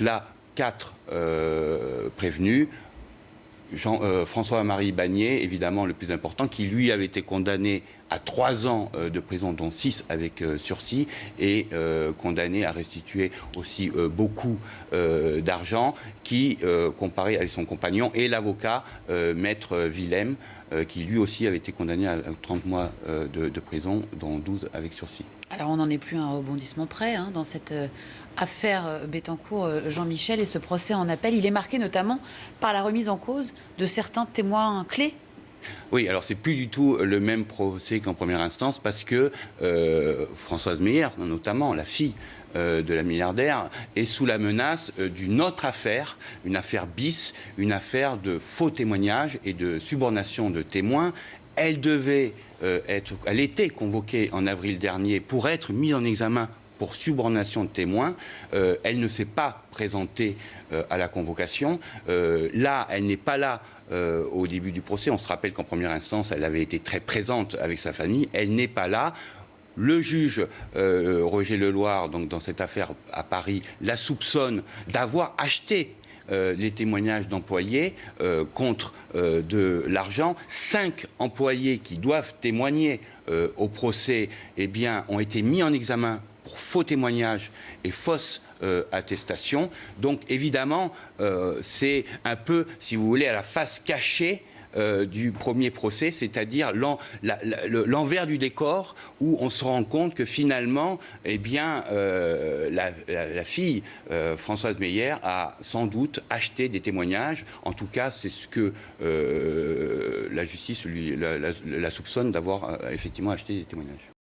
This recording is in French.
là, 4 prévenus. François-Marie Bagné, évidemment le plus important, qui lui avait été condamné à 3 ans de prison, dont 6 avec sursis, et condamné à restituer aussi beaucoup d'argent, qui, comparé avec son compagnon, et l'avocat, Maître Willem, qui lui aussi avait été condamné à 30 mois de prison, dont 12 avec sursis. Alors on n'en est plus à un rebondissement près dans cette affaire Bettencourt, Jean-Michel, et ce procès en appel, il est marqué notamment par la remise en cause de certains témoins clés. Oui, alors c'est plus du tout le même procès qu'en première instance, parce que Françoise Meyer, notamment la fille de la milliardaire, est sous la menace d'une autre affaire, une affaire bis, une affaire de faux témoignages et de subornation de témoins. Elle était convoquée en avril dernier pour être mise en examen pour subornation de témoins. Elle ne s'est pas présentée à la convocation. Là, elle n'est pas là au début du procès. On se rappelle qu'en première instance, elle avait été très présente avec sa famille. Elle n'est pas là. Le juge Roger Leloir, donc dans cette affaire à Paris, la soupçonne d'avoir acheté les témoignages d'employés contre de l'argent. 5 employés qui doivent témoigner au procès, eh bien, ont été mis en examen pour faux témoignages et fausses attestations. Donc évidemment, c'est un peu, si vous voulez, à la face cachée du premier procès, c'est-à-dire l'envers du décor, où on se rend compte que finalement, eh bien, la fille, Françoise Meyer, a sans doute acheté des témoignages. En tout cas, c'est ce que la justice la soupçonne d'avoir effectivement acheté des témoignages.